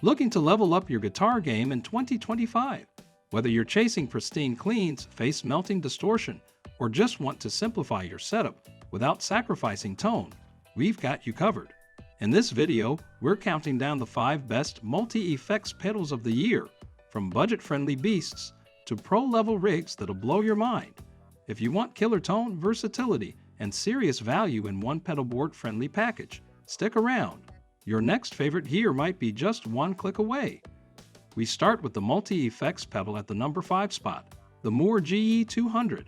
Looking to level up your guitar game in 2025? Whether you're chasing pristine cleans, face melting distortion, or just want to simplify your setup without sacrificing tone, we've got you covered. In this video, we're counting down the 5 best multi-effects pedals of the year, from budget-friendly beasts to pro-level rigs that'll blow your mind. If you want killer tone, versatility, and serious value in one pedal board-friendly package, stick around. Your next favorite gear might be just one click away. We start with the multi-effects pedal at the number 5 spot, the Mooer GE200.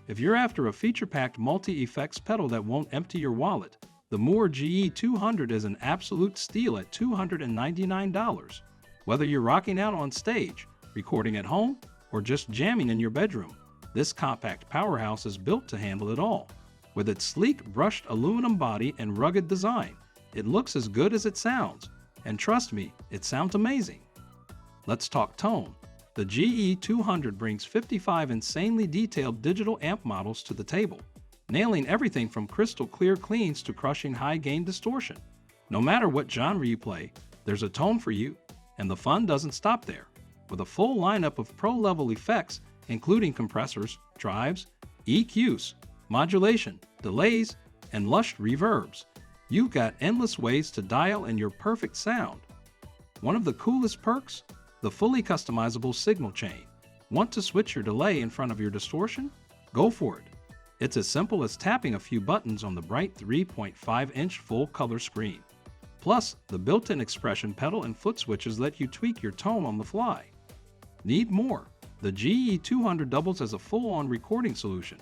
If you're after a feature-packed multi-effects pedal that won't empty your wallet, the Mooer GE200 is an absolute steal at $299. Whether you're rocking out on stage, recording at home, or just jamming in your bedroom, this compact powerhouse is built to handle it all. With its sleek, brushed aluminum body and rugged design, it looks as good as it sounds. And trust me, it sounds amazing. Let's talk tone. The GE200 brings 55 insanely detailed digital amp models to the table, nailing everything from crystal clear cleans to crushing high-gain distortion. No matter what genre you play, there's a tone for you, and the fun doesn't stop there. With a full lineup of pro-level effects, including compressors, drives, EQs, modulation, delays, and lush reverbs, you've got endless ways to dial in your perfect sound. One of the coolest perks? The fully customizable signal chain. Want to switch your delay in front of your distortion? Go for it. It's as simple as tapping a few buttons on the bright 3.5-inch full-color screen. Plus, the built-in expression pedal and foot switches let you tweak your tone on the fly. Need more? The GE200 doubles as a full-on recording solution.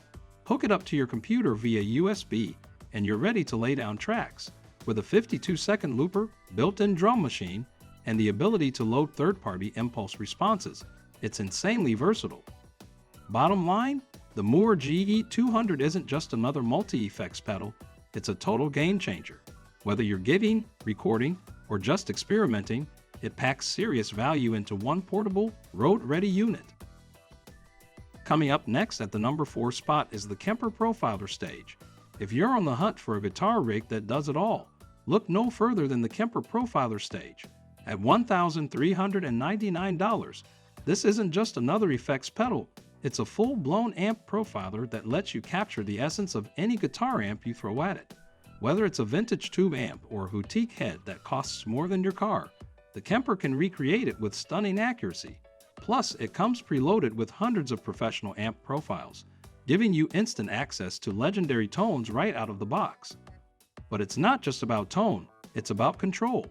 Hook it up to your computer via USB, and you're ready to lay down tracks. With a 52-second looper, built-in drum machine, and the ability to load third-party impulse responses, it's insanely versatile. Bottom line, the Mooer GE200 isn't just another multi-effects pedal, it's a total game changer. Whether you're giving, recording, or just experimenting, it packs serious value into one portable, road-ready unit. Coming up next at the number 4 spot is the Kemper Profiler Stage. If you're on the hunt for a guitar rig that does it all, look no further than the Kemper Profiler Stage. At $1,399, this isn't just another effects pedal, it's a full-blown amp profiler that lets you capture the essence of any guitar amp you throw at it. Whether it's a vintage tube amp or a boutique head that costs more than your car, the Kemper can recreate it with stunning accuracy. Plus, it comes preloaded with hundreds of professional amp profiles, giving you instant access to legendary tones right out of the box. But it's not just about tone, it's about control.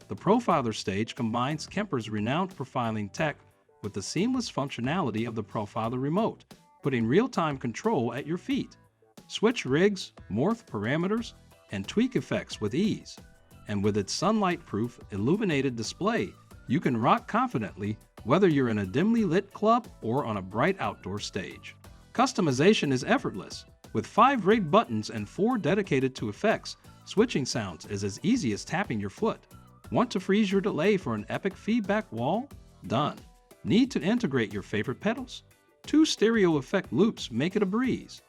The Profiler Stage combines Kemper's renowned profiling tech with the seamless functionality of the Profiler Remote, putting real-time control at your feet. Switch rigs, morph parameters, and tweak effects with ease. And with its sunlight-proof, illuminated display, you can rock confidently whether you're in a dimly lit club or on a bright outdoor stage. Customization is effortless. With 5 rigged buttons and 4 dedicated to effects, switching sounds is as easy as tapping your foot. Want to freeze your delay for an epic feedback wall? Done. Need to integrate your favorite pedals? 2 stereo effect loops make it a breeze.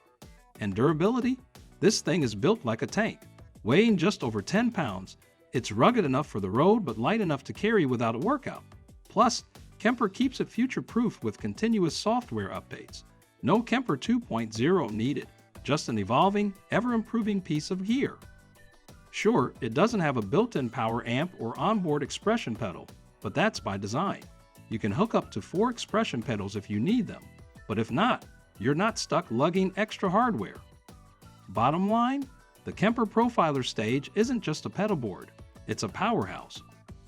And durability? This thing is built like a tank. Weighing just over 10 pounds, it's rugged enough for the road but light enough to carry without a workout. Plus, Kemper keeps it future-proof with continuous software updates. No Kemper 2.0 needed, just an evolving, ever-improving piece of gear. Sure, it doesn't have a built-in power amp or onboard expression pedal, but that's by design. You can hook up to 4 expression pedals if you need them, but if not, you're not stuck lugging extra hardware. Bottom line, the Kemper Profiler Stage isn't just a pedal board, it's a powerhouse.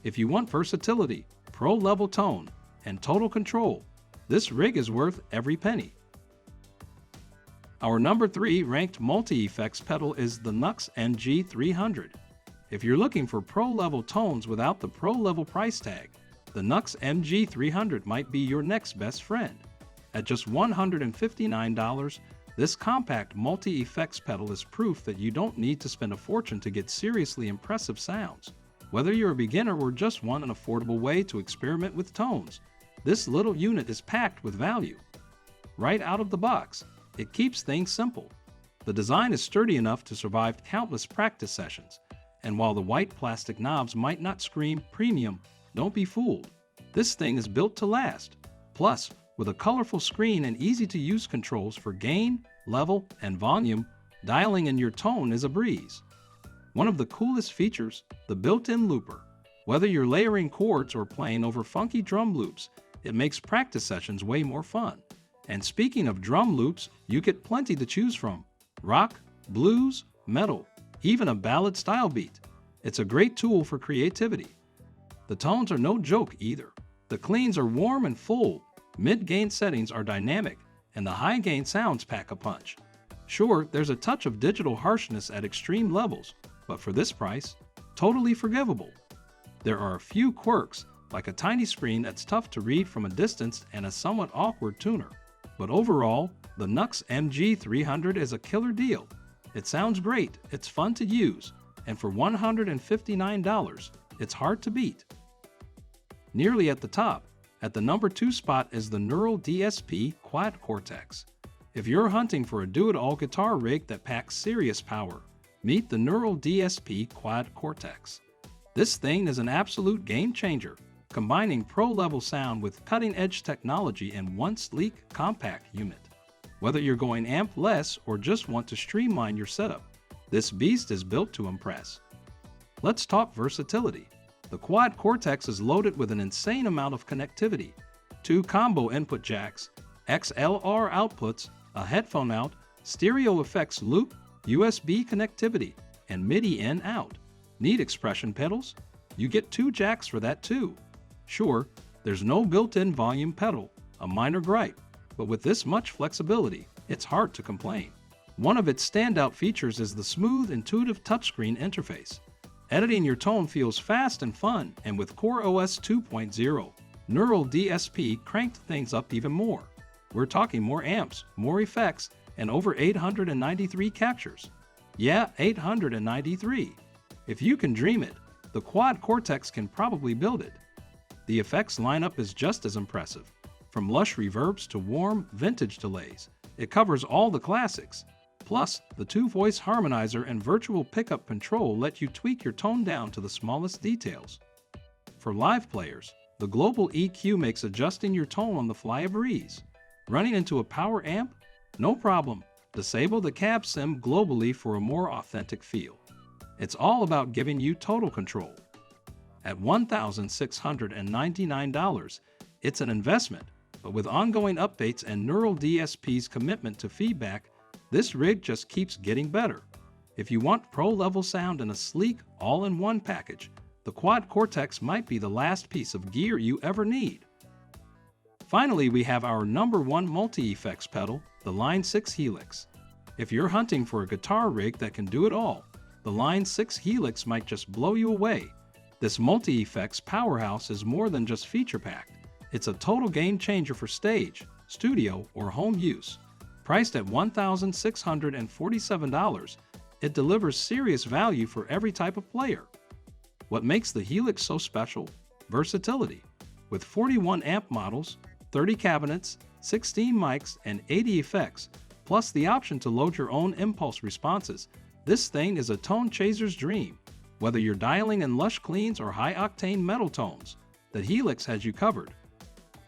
If you want versatility, pro-level tone, and total control, this rig is worth every penny. Our number 3 ranked multi-effects pedal is the NUX MG-300. If you're looking for pro-level tones without the pro-level price tag, the NUX MG-300 might be your next best friend. At just $159, this compact multi-effects pedal is proof that you don't need to spend a fortune to get seriously impressive sounds. Whether you're a beginner or just want an affordable way to experiment with tones, this little unit is packed with value. Right out of the box, it keeps things simple. The design is sturdy enough to survive countless practice sessions, and while the white plastic knobs might not scream premium, Don't be fooled. This thing is built to last. Plus, with a colorful screen and easy-to-use controls for gain, level, and volume, dialing in your tone is a breeze. One of the coolest features, the built-in looper. Whether you're layering chords or playing over funky drum loops, it makes practice sessions way more fun. And speaking of drum loops, you get plenty to choose from. Rock, blues, metal, even a ballad style beat. It's a great tool for creativity. The tones are no joke either. The cleans are warm and full, mid-gain settings are dynamic, and the high-gain sounds pack a punch. Sure, there's a touch of digital harshness at extreme levels, but for this price, totally forgivable. There are a few quirks, like a tiny screen that's tough to read from a distance and a somewhat awkward tuner. But overall, the NUX MG-300 is a killer deal. It sounds great, it's fun to use, and for $159, it's hard to beat. Nearly at the top, at the number 2 spot is the Neural DSP Quad Cortex. If you're hunting for a do-it-all guitar rig that packs serious power, meet the Neural DSP Quad Cortex. This thing is an absolute game changer, combining pro-level sound with cutting-edge technology in one sleek, compact unit. Whether you're going amp-less or just want to streamline your setup, this beast is built to impress. Let's talk versatility. The Quad Cortex is loaded with an insane amount of connectivity. 2 combo input jacks, XLR outputs, a headphone out, stereo effects loop, USB connectivity, and MIDI in-out. Need expression pedals? You get 2 jacks for that too. Sure, there's no built-in volume pedal, a minor gripe, but with this much flexibility, it's hard to complain. One of its standout features is the smooth, intuitive touchscreen interface. Editing your tone feels fast and fun, and with CoreOS 2.0, Neural DSP cranked things up even more. We're talking more amps, more effects, and over 893 captures. Yeah, 893. If you can dream it, the Quad Cortex can probably build it. The effects lineup is just as impressive. From lush reverbs to warm, vintage delays, it covers all the classics. Plus, the 2-voice harmonizer and virtual pickup control let you tweak your tone down to the smallest details. For live players, the global EQ makes adjusting your tone on the fly a breeze. Running into a power amp? No problem. Disable the cab sim globally for a more authentic feel. It's all about giving you total control. At $1,699, it's an investment, but with ongoing updates and Neural DSP's commitment to feedback, this rig just keeps getting better. If you want pro-level sound in a sleek, all-in-one package, the Quad Cortex might be the last piece of gear you ever need. Finally, we have our number 1 multi-effects pedal, the Line 6 Helix. If you're hunting for a guitar rig that can do it all, the Line 6 Helix might just blow you away. This multi-effects powerhouse is more than just feature-packed. It's a total game changer for stage, studio, or home use. Priced at $1,647, it delivers serious value for every type of player. What makes the Helix so special? Versatility. With 41 amp models, 30 cabinets, 16 mics, and 80 effects, plus the option to load your own impulse responses, this thing is a tone chaser's dream. Whether you're dialing in lush cleans or high-octane metal tones, the Helix has you covered.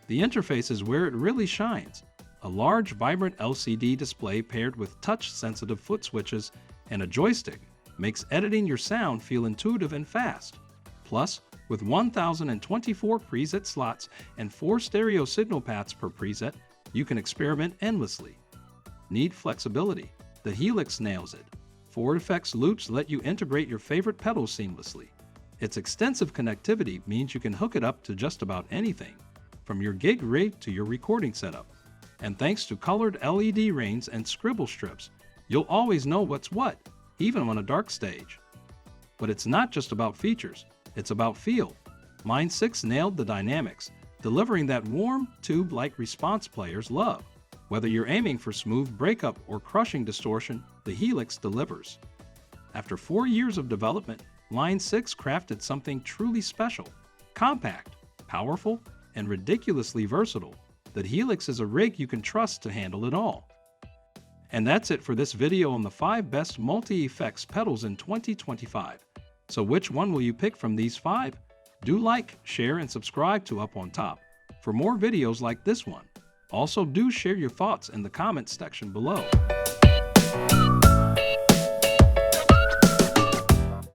The interface is where it really shines. A large, vibrant LCD display paired with touch-sensitive foot switches and a joystick makes editing your sound feel intuitive and fast. Plus, with 1,024 preset slots and 4 stereo signal paths per preset, you can experiment endlessly. Need flexibility? The Helix nails it. 4 effects loops let you integrate your favorite pedals seamlessly. Its extensive connectivity means you can hook it up to just about anything, from your gig rig to your recording setup. And thanks to colored LED rings and scribble strips, you'll always know what's what, even on a dark stage. But it's not just about features, it's about feel. Line 6 nailed the dynamics, delivering that warm, tube-like response players love. Whether you're aiming for smooth breakup or crushing distortion, the Helix delivers. After 4 years of development, Line 6 crafted something truly special. Compact, powerful, and ridiculously versatile, the Helix is a rig you can trust to handle it all. And that's it for this video on the 5 best multi-effects pedals in 2025. So which one will you pick from these 5? Do like, share, and subscribe to Up on Top for more videos like this one. Also, do share your thoughts in the comments section below.